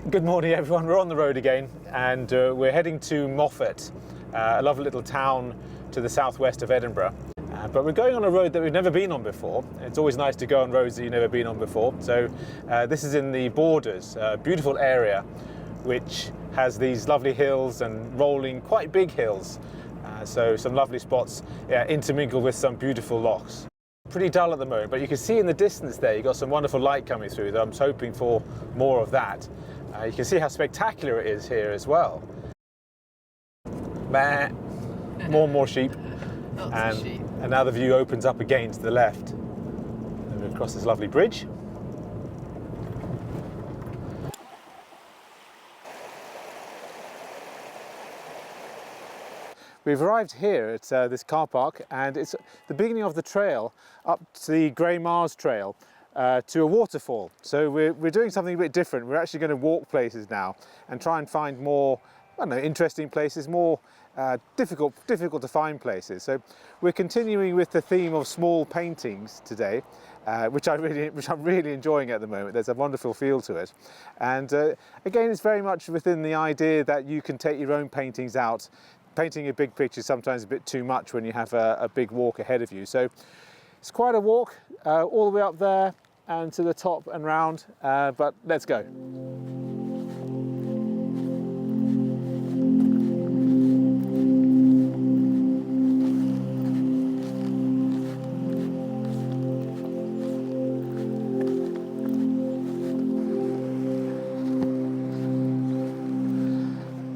Good morning everyone, we're on the road again and we're heading to Moffat, a lovely little town to the southwest of Edinburgh. But we're going on a road that we've never been on before. It's always nice to go on roads that you've never been on before. So this is in the Borders, a beautiful area which has these lovely hills and rolling quite big hills. So some lovely spots intermingled with some beautiful lochs. Pretty dull at the moment, but you can see in the distance there you've got some wonderful light coming through. I'm hoping for more of that. You can see how spectacular it is here as well. Bah. More sheep. And now the view opens up again to the left. And we've crossed this lovely bridge. We've arrived here at this car park, and it's the beginning of the trail up to the Grey Mare trail. To a waterfall. So we're doing something a bit different. We're actually going to walk places now and try and find more, I don't know, interesting places, more difficult to find places. So we're continuing with the theme of small paintings today, which I'm really enjoying at the moment. There's a wonderful feel to it, and again, it's very much within the idea that you can take your own paintings out. Painting a big picture is sometimes a bit too much when you have a big walk ahead of you. So it's quite a walk all the way up there and to the top and round, but let's go.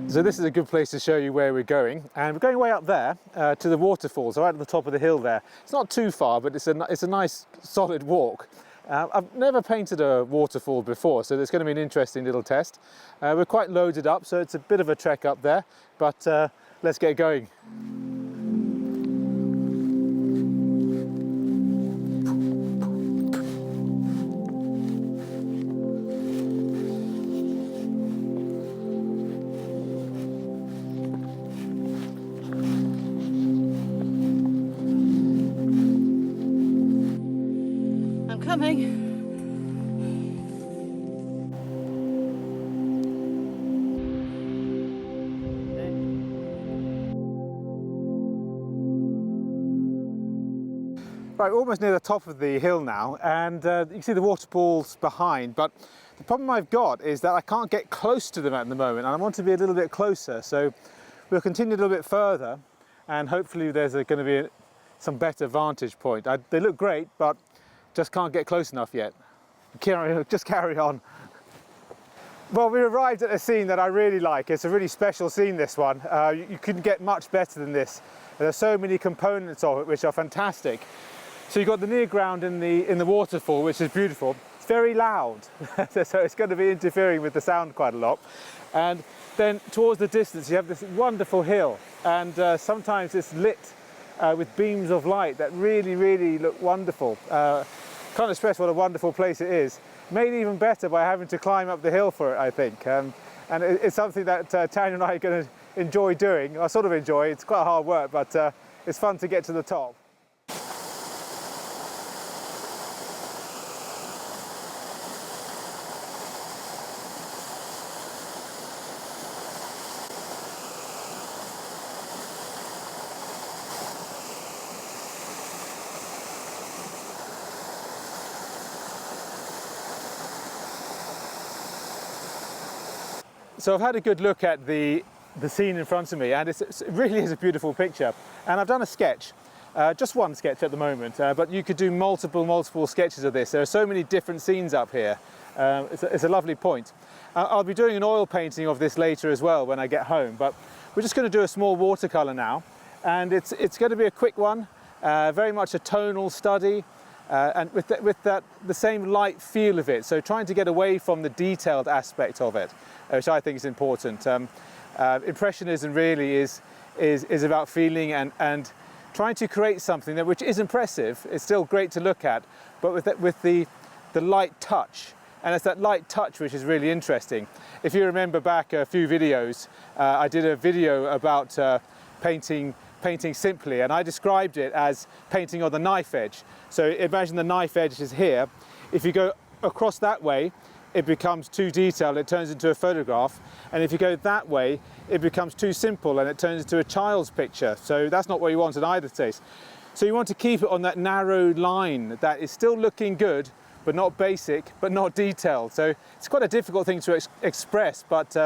So this is a good place to show you where we're going, and we're going way up there to the waterfalls, right at the top of the hill there. It's not too far, but it's a nice solid walk. I've never painted a waterfall before, so it's going to be an interesting little test. We're quite loaded up, so it's a bit of a trek up there, but let's get going. Coming. Right, almost near the top of the hill now, and you can see the waterfalls behind, but the problem I've got is that I can't get close to them at the moment, and I want to be a little bit closer, so we'll continue a little bit further, and hopefully there's going to be some better vantage point. They look great, but just can't get close enough yet. Just carry on. Well, we arrived at a scene that I really like. It's a really special scene, this one. You couldn't get much better than this. There's so many components of it which are fantastic. So you've got the near ground in the waterfall, which is beautiful. It's very loud, so it's going to be interfering with the sound quite a lot. And then towards the distance you have this wonderful hill, and sometimes it's lit with beams of light that really look wonderful. Can't express what a wonderful place it is. Made even better by having to climb up the hill for it, I think. And it's something that Tanya and I are going to enjoy doing. I sort of enjoy. It's quite hard work, but it's fun to get to the top. So I've had a good look at the scene in front of me, and it really is a beautiful picture. And I've done a sketch, just one sketch at the moment, but you could do multiple sketches of this. There are so many different scenes up here. It's a lovely point. I'll be doing an oil painting of this later as well when I get home, but we're just going to do a small watercolour now, and it's going to be a quick one, very much a tonal study. And with the same light feel of it, so trying to get away from the detailed aspect of it, which I think is important. Impressionism really is about feeling and trying to create something which is impressive. It's still great to look at, but with the light touch, and it's that light touch which is really interesting. If you remember back a few videos, I did a video about painting simply, and I described it as painting on the knife edge. So imagine the knife edge is here. If you go across that way, it becomes too detailed, it turns into a photograph. And if you go that way, it becomes too simple and it turns into a child's picture. So that's not what you want in either case. So you want to keep it on that narrow line that is still looking good, but not basic, but not detailed. So it's quite a difficult thing to express, but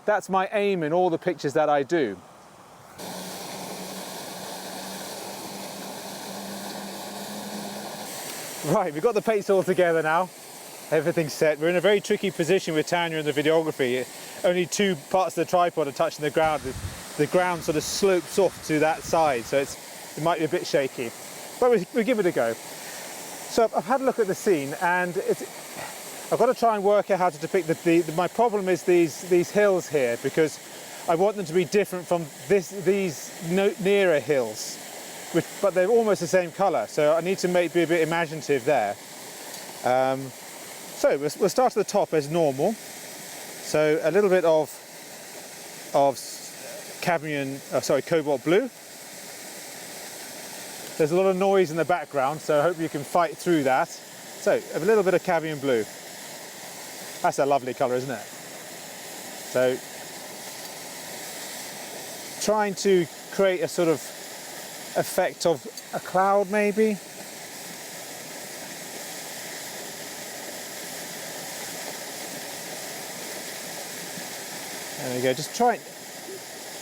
that's my aim in all the pictures that I do. Right, we've got the paints all together now. Everything's set. We're in a very tricky position with Tanya and the videography. Only two parts of the tripod are touching the ground. The ground sort of slopes off to that side, so it might be a bit shaky. But we'll give it a go. So I've had a look at the scene, and I've got to try and work out how to depict my problem is these hills here, because I want them to be different from these nearer hills, but they're almost the same colour. So I need to be a bit imaginative there. So we'll start at the top as normal. So a little bit of cobalt blue. There's a lot of noise in the background, so I hope you can fight through that. So a little bit of cadmium blue. That's a lovely colour, isn't it? So trying to create a sort of effect of a cloud maybe. There we go, just try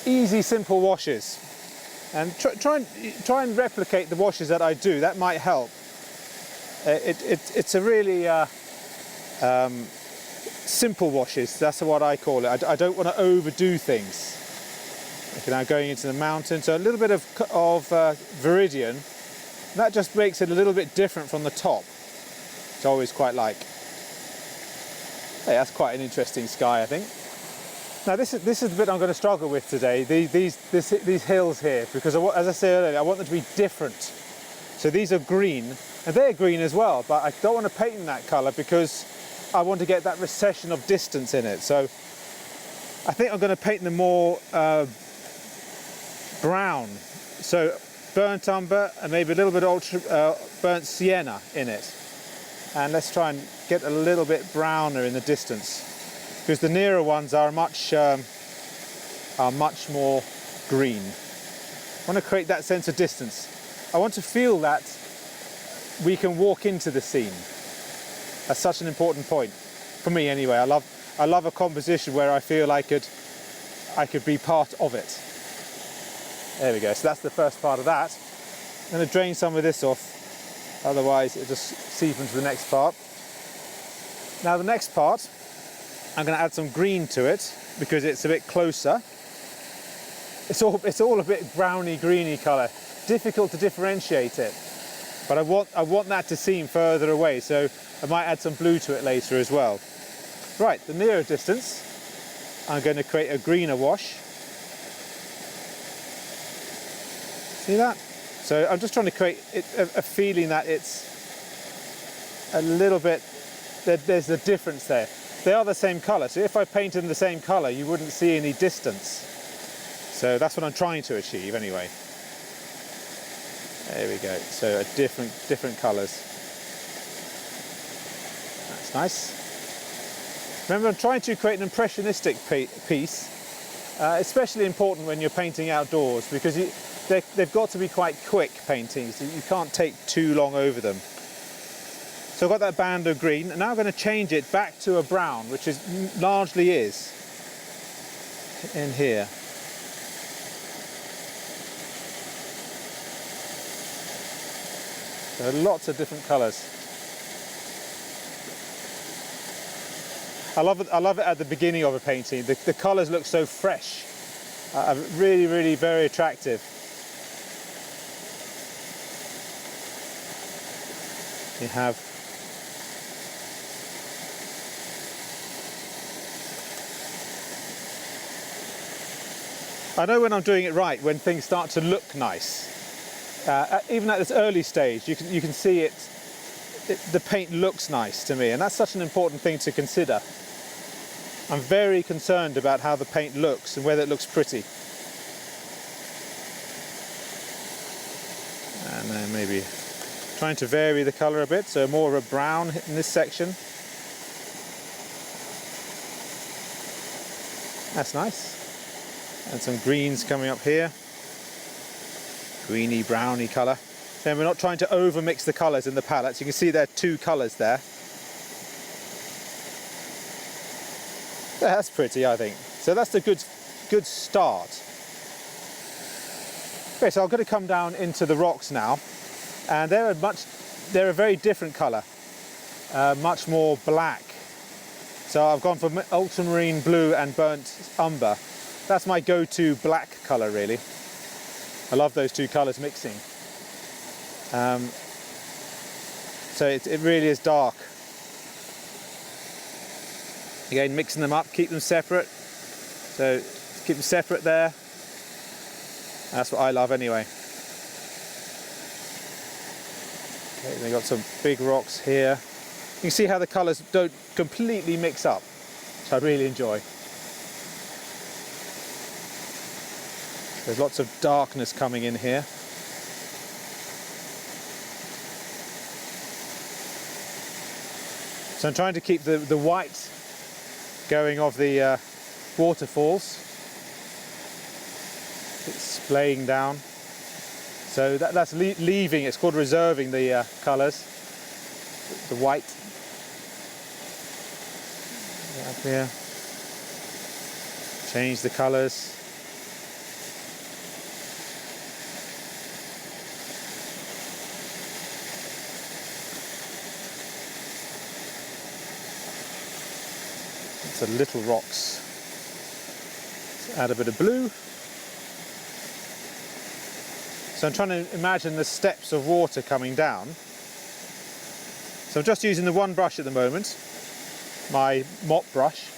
easy, simple washes. And try and replicate the washes that I do. That might help. It's a really simple washes. That's what I call it. I don't want to overdo things. Okay, now going into the mountain. So a little bit of viridian. That just makes it a little bit different from the top, which I always quite like. Hey, that's quite an interesting sky, I think. Now this is the bit I'm going to struggle with today, these hills here, because as I said earlier, I want them to be different. So these are green, and they're green as well, but I don't want to paint in that colour because I want to get that recession of distance in it. So I think I'm going to paint them more brown. So burnt umber and maybe a little bit burnt sienna in it. And let's try and get a little bit browner in the distance, because the nearer ones are much more green. I want to create that sense of distance. I want to feel that we can walk into the scene. That's such an important point for me, anyway. I love a composition where I feel I could be part of it. There we go. So that's the first part of that. I'm going to drain some of this off, otherwise it'll just seep into the next part. Now the next part, I'm going to add some green to it because it's a bit closer. It's all a bit browny greeny colour. Difficult to differentiate it, but I want that to seem further away, so I might add some blue to it later as well. Right, the nearer distance, I'm going to create a greener wash. See that? So I'm just trying to create a feeling that it's a little bit, there's a difference there. They are the same colour, so if I painted in the same colour, you wouldn't see any distance. So that's what I'm trying to achieve anyway. There we go, so different colours. That's nice. Remember, I'm trying to create an impressionistic piece, especially important when you're painting outdoors, because they've got to be quite quick paintings. You can't take too long over them. So I've got that band of green, and now I'm going to change it back to a brown, which largely is in here. So lots of different colours. I love it at the beginning of a painting. The colours look so fresh, really, really very attractive. You have I know when I'm doing it right, when things start to look nice. Even at this early stage, you can see the paint looks nice to me, and that's such an important thing to consider. I'm very concerned about how the paint looks and whether it looks pretty. And then maybe trying to vary the colour a bit, so more of a brown in this section. That's nice. And some greens coming up here. Greeny, browny colour. Then we're not trying to over mix the colours in the palettes. You can see there are two colours there. That's pretty, I think. So that's a good start. Okay, so I'm going to come down into the rocks now, and they're a very different colour, much more black. So I've gone for ultramarine blue and burnt umber. That's my go-to black colour, really. I love those two colours mixing. So it really is dark. Again, mixing them up, keep them separate. So keep them separate there. That's what I love anyway. Okay, they've got some big rocks here. You can see how the colours don't completely mix up, which I really enjoy. There's lots of darkness coming in here. So I'm trying to keep the white going of the waterfalls. It's splaying down. So that's leaving, it's called reserving the colours. The white. Up here. Change the colours. Some little rocks. Let's add a bit of blue. So I'm trying to imagine the steps of water coming down. So I'm just using the one brush at the moment, my mop brush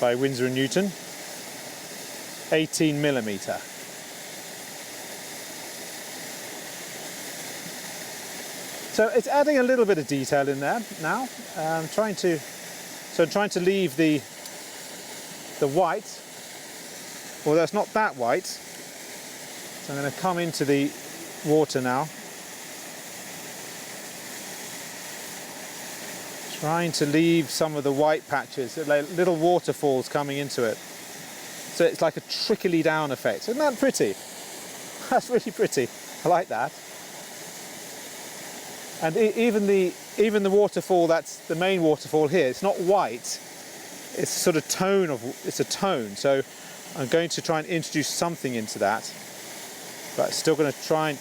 by Winsor and Newton, 18mm. So it's adding a little bit of detail in there now. I'm trying to leave the white, although it's not that white. So I'm going to come into the water now. Trying to leave some of the white patches, like little waterfalls coming into it. So it's like a trickly down effect. Isn't that pretty? That's really pretty. I like that. And even the waterfall, that's the main waterfall here, it's not white. It's sort of it's a tone. So I'm going to try and introduce something into that. But still going to try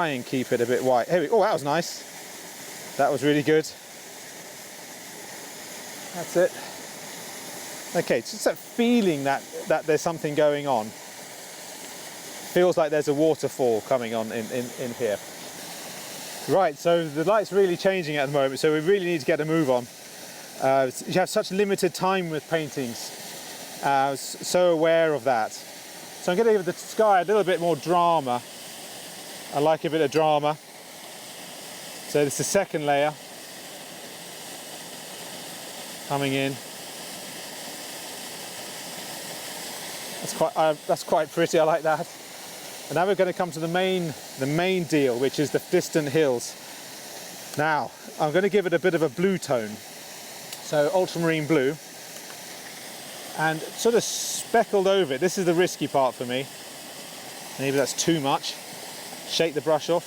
and keep it a bit white. Oh, that was nice. That was really good. That's it. Okay, it's just that feeling that there's something going on. Feels like there's a waterfall coming on in here. Right, so the light's really changing at the moment, so we really need to get a move on. You have such limited time with paintings, so aware of that. So I'm going to give the sky a little bit more drama. I like a bit of drama. So this is the second layer coming in. That's quite pretty. I like that. And now we're going to come to the main deal, which is the distant hills. Now I'm going to give it a bit of a blue tone, so ultramarine blue, and sort of speckled over it. This is the risky part for me. Maybe that's too much. Shake the brush off.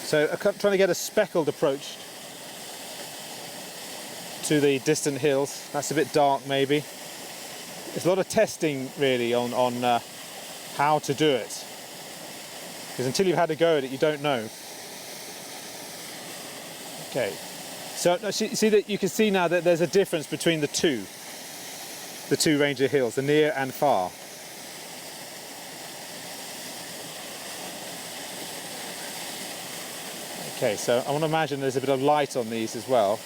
So I'm trying to get a speckled approach to the distant hills. That's a bit dark maybe. There's a lot of testing really on how to do it, because until you've had a go at it you don't know. Okay, so see that you can see now that there's a difference between the two range of hills, the near and far. Okay, so I want to imagine there's a bit of light on these as well.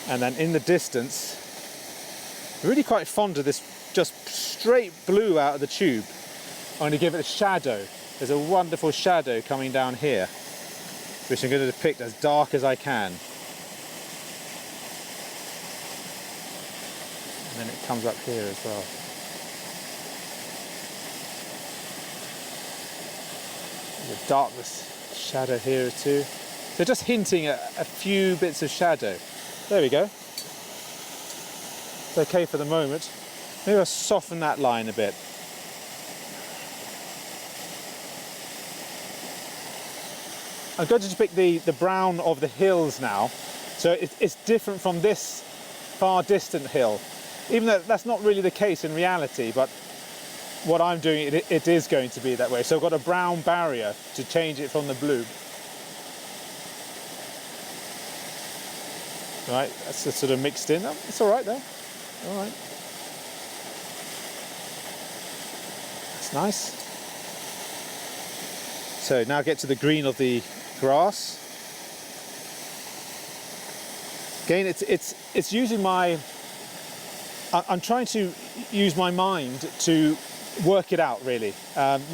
And then in the distance, I'm really quite fond of this just straight blue out of the tube. I'm going to give it a shadow. There's a wonderful shadow coming down here, which I'm going to depict as dark as I can. And then it comes up here as well. There's a darkness shadow here too. So just hinting at a few bits of shadow. There we go. It's okay for the moment. Maybe I'll soften that line a bit. I'm going to depict the brown of the hills now. So it's different from this far distant hill. Even though that's not really the case in reality, but what I'm doing, it is going to be that way. So I've got a brown barrier to change it from the blue. Right, that's just sort of mixed in. Oh, it's all right there. All right. That's nice. So now get to the green of the grass. Again, it's using my. I'm trying to use my mind to work it out. Really,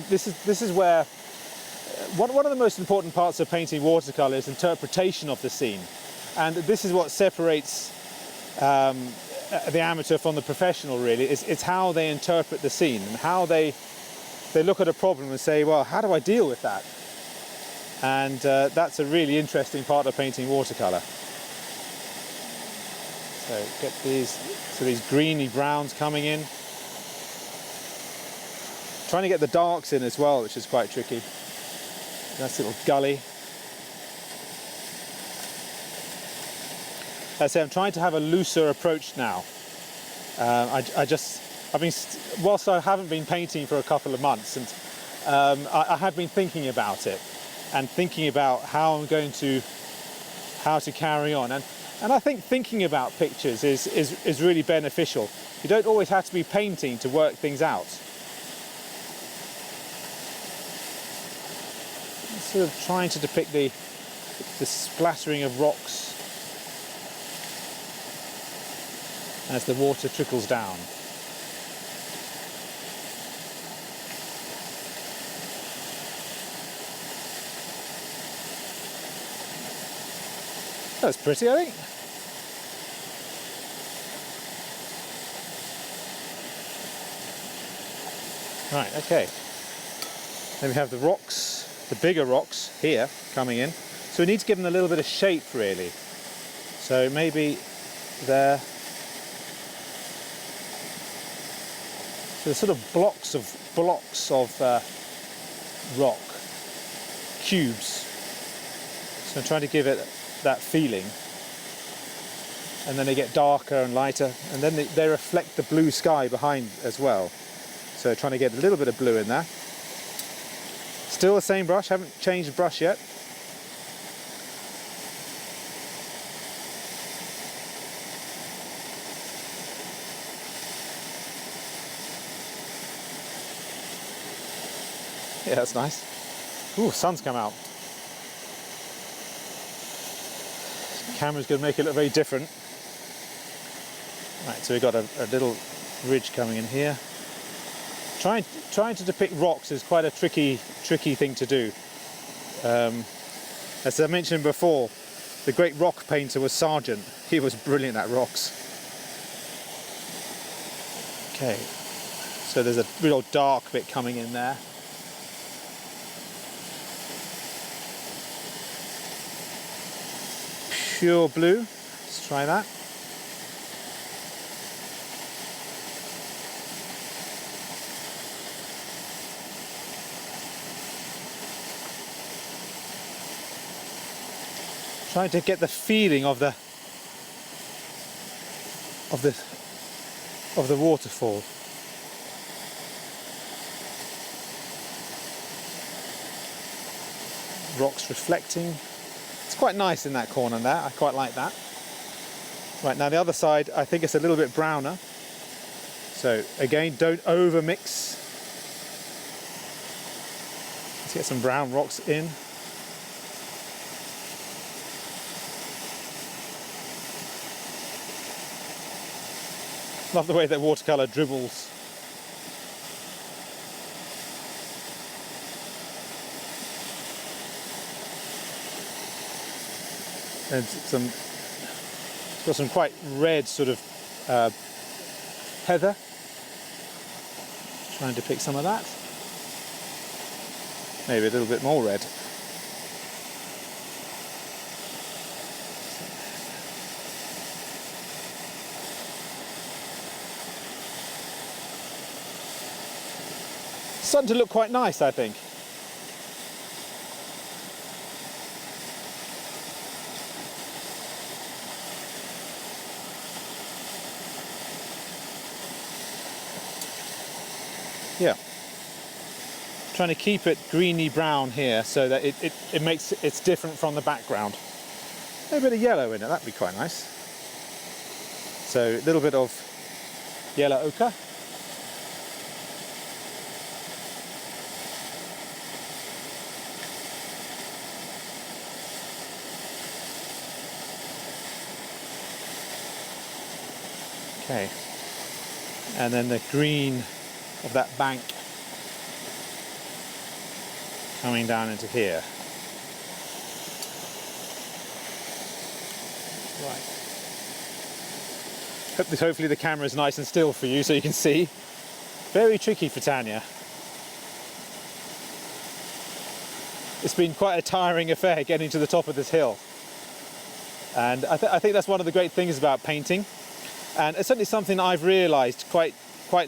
this is where one of the most important parts of painting watercolour is interpretation of the scene. And this is what separates the amateur from the professional, really. It's how they interpret the scene and how they look at a problem and say, well, how do I deal with that? And that's a really interesting part of painting watercolour. So get these greeny browns coming in. Trying to get the darks in as well, which is quite tricky. Nice little gully. As I say, I'm trying to have a looser approach now. Whilst I haven't been painting for a couple of months, and I have been thinking about it and thinking about how to carry on. And I think thinking about pictures is really beneficial. You don't always have to be painting to work things out. Sort of trying to depict the splattering of rocks as the water trickles down. That's pretty, I think. Right, okay. Then we have the rocks, the bigger rocks here coming in. So we need to give them a little bit of shape, really. So maybe there. So there's sort of blocks of rock, cubes. So I'm trying to give it that feeling. And then they get darker and lighter, and then they reflect the blue sky behind as well. So trying to get a little bit of blue in there. Still the same brush, haven't changed the brush yet. Yeah, that's nice. Ooh, sun's come out. Camera's going to make it look very different. Right, so we've got a little ridge coming in here. Trying to depict rocks is quite a tricky thing to do. As I mentioned before, the great rock painter was Sargent. He was brilliant at rocks. Okay, so there's a real dark bit coming in there. Pure blue, let's try that. Trying to get the feeling of the waterfall. Rocks reflecting. It's quite nice in that corner there, I quite like that. Right, now the other side, I think it's a little bit browner. So again, don't over mix. Let's get some brown rocks in. Love the way that watercolour dribbles. And it's got some quite red sort of heather. Try and depict some of that. Maybe a little bit more red. starting to look quite nice, I think. Yeah. Trying to keep it greeny brown here so that it makes it's different from the background. A bit of yellow in it, that'd be quite nice. So a little bit of yellow ochre. Okay. And then the green of that bank coming down into here. Right. Hopefully the camera is nice and still for you so you can see. Very tricky for Tanya. It's been quite a tiring affair getting to the top of this hill. And I think that's one of the great things about painting. And it's certainly something I've realised quite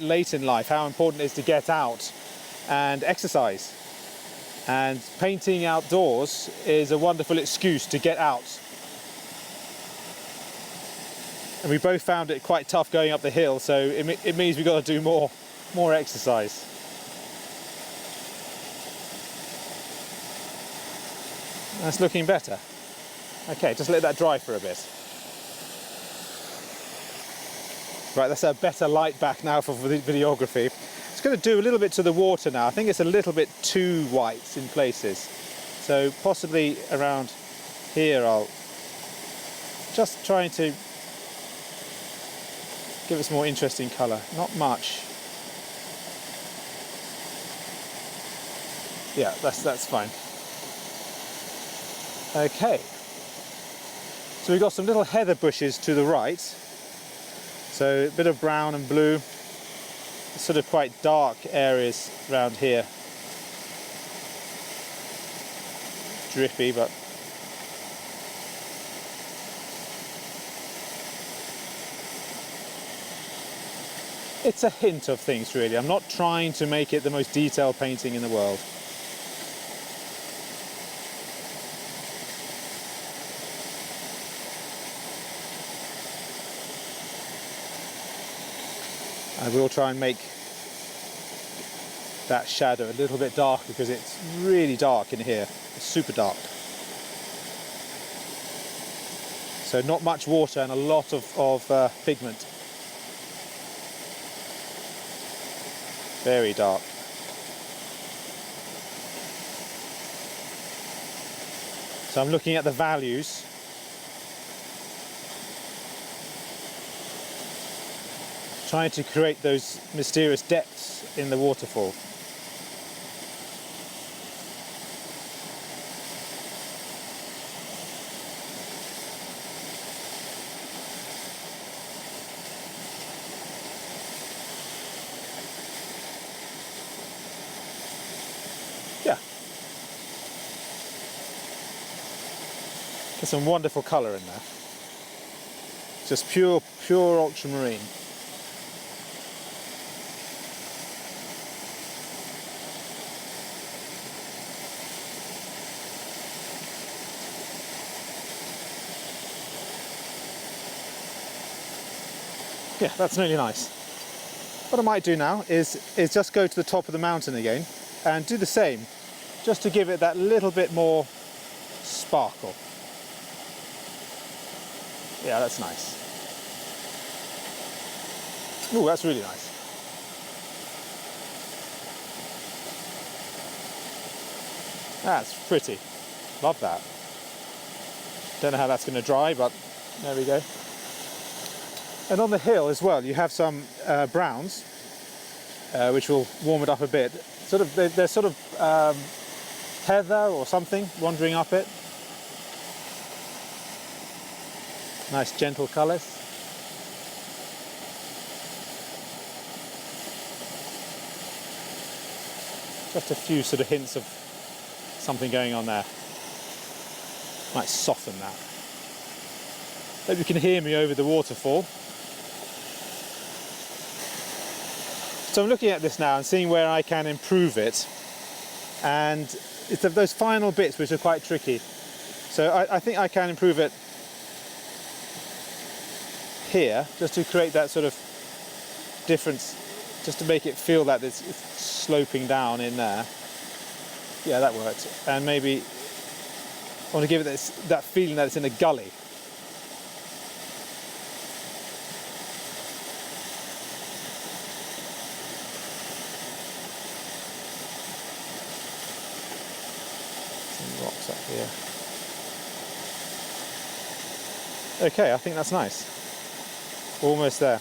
late in life, how important it is to get out and exercise. And painting outdoors is a wonderful excuse to get out. And we both found it quite tough going up the hill, so it means we've got to do more exercise. That's looking better. Okay, just let that dry for a bit. Right, that's a better light back now for videography. It's going to do a little bit to the water now. I think it's a little bit too white in places. So possibly around here I'll just trying to give us more interesting colour. Not much. Yeah, that's fine. Okay. So we've got some little heather bushes to the right. So a bit of brown and blue, sort of quite dark areas around here. Drippy, but it's a hint of things really. I'm not trying to make it the most detailed painting in the world. I will try and make that shadow a little bit darker because it's really dark in here. It's super dark. So not much water and a lot of pigment. Very dark. So I'm looking at the values. Trying to create those mysterious depths in the waterfall. Yeah. There's some wonderful colour in there. Just pure ultramarine. Yeah, that's really nice. What I might do now is just go to the top of the mountain again and do the same, just to give it that little bit more sparkle. Yeah, that's nice. Ooh, that's really nice. That's pretty. Love that. Don't know how that's going to dry, but there we go. And on the hill as well, you have some browns, which will warm it up a bit. They're sort of heather or something wandering up it. Nice gentle colours. Just a few sort of hints of something going on there. Might soften that. Hope you can hear me over the waterfall. So I'm looking at this now and seeing where I can improve it, and it's those final bits which are quite tricky. So I think I can improve it here, just to create that sort of difference, just to make it feel that it's sloping down in there. Yeah, that worked. And maybe I want to give it that feeling that it's in a gully. Some rocks up here. Okay, I think that's nice. Almost there.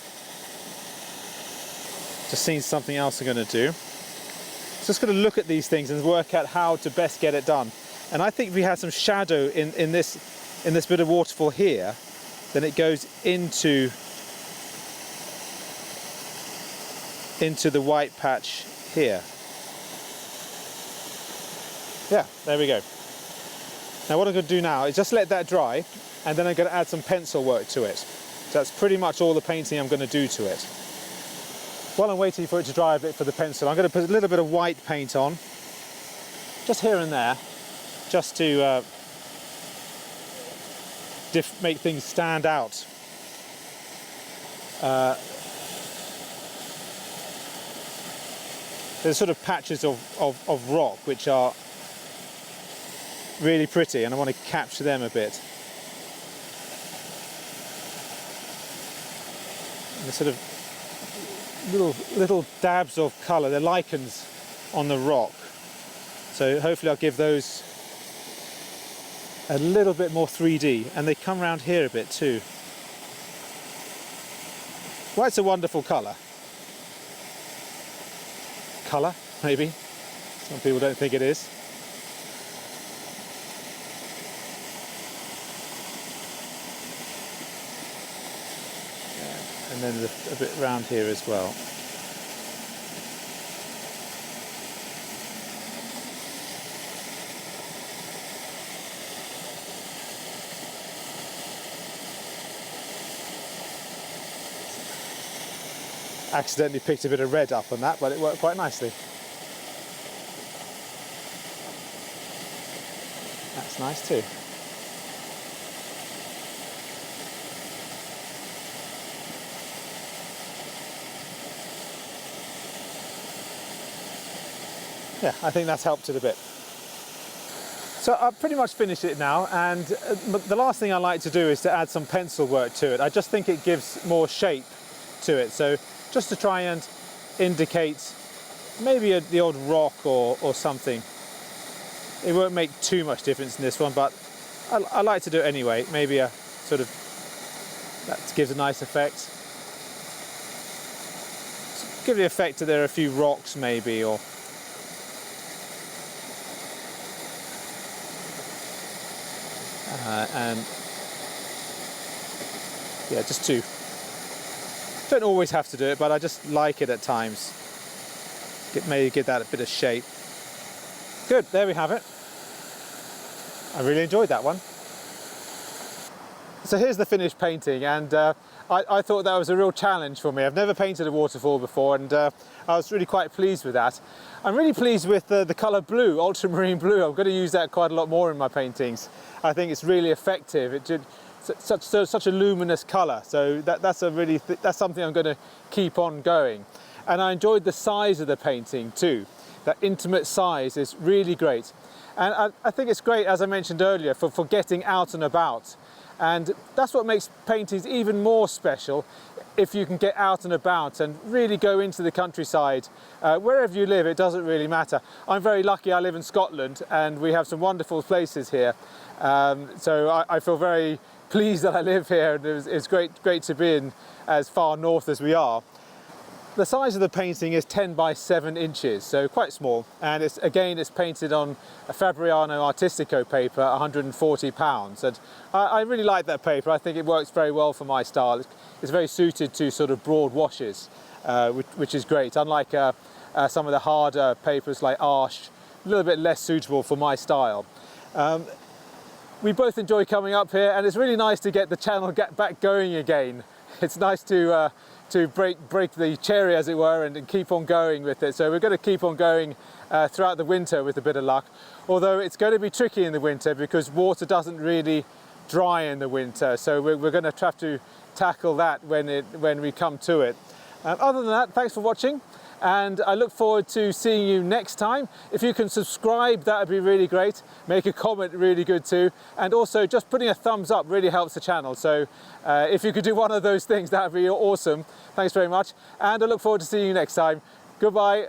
Just seeing something else I'm going to do. Just going to look at these things and work out how to best get it done. And I think if we have some shadow in this bit of waterfall here, then it goes into the white patch here. Yeah, there we go. Now what I'm going to do now is just let that dry, and then I'm going to add some pencil work to it. So that's pretty much all the painting I'm going to do to it. While I'm waiting for it to dry a bit for the pencil, I'm going to put a little bit of white paint on, just here and there, just to make things stand out. There's sort of patches of rock which are really pretty, and I want to capture them a bit. And the sort of little dabs of colour, they're lichens on the rock. So hopefully I'll give those a little bit more 3D, and they come around here a bit too. Well, it's a wonderful colour. Colour, maybe. Some people don't think it is. And then a bit round here as well. Accidentally picked a bit of red up on that, but it worked quite nicely. That's nice too. Yeah, I think that's helped it a bit. So I've pretty much finished it now, and the last thing I like to do is to add some pencil work to it. I just think it gives more shape to it. So just to try and indicate maybe the odd rock or something. It won't make too much difference in this one, but I like to do it anyway. Maybe a sort of, that gives a nice effect. Give the effect that there are a few rocks maybe, or and yeah, just two. Don't always have to do it, but I just like it at times. Maybe give that a bit of shape. Good, there we have it. I really enjoyed that one. So here's the finished painting, and I thought that was a real challenge for me. I've never painted a waterfall before, and I was really quite pleased with that. I'm really pleased with the colour blue, ultramarine blue. I'm going to use that quite a lot more in my paintings. I think it's really effective. Such a luminous colour, so that's something I'm going to keep on going. And I enjoyed the size of the painting too. That intimate size is really great. And I think it's great, as I mentioned earlier, for getting out and about. And that's what makes paintings even more special, if you can get out and about and really go into the countryside. Wherever you live, it doesn't really matter. I'm very lucky, I live in Scotland, and we have some wonderful places here. So I feel very pleased that I live here, and it's great to be in as far north as we are. The size of the painting is 10 by 7 inches, so quite small, and it's painted on a Fabriano Artistico paper, £140, and I really like that paper. I think it works very well for my style. It's very suited to sort of broad washes, which is great, unlike some of the harder papers like Arche, a little bit less suitable for my style. We both enjoy coming up here, and it's really nice to get the channel back going again. It's nice to to break the cherry, as it were, and keep on going with it. So we're going to keep on going throughout the winter with a bit of luck, although it's going to be tricky in the winter because water doesn't really dry in the winter. So we're going to have to tackle that when we come to it. Other than that, thanks for watching, and I look forward to seeing you next time. If you can subscribe, that would be really great. Make a comment, really good too. And also just putting a thumbs up really helps the channel. So if you could do one of those things, that would be awesome. Thanks very much. And I look forward to seeing you next time. Goodbye.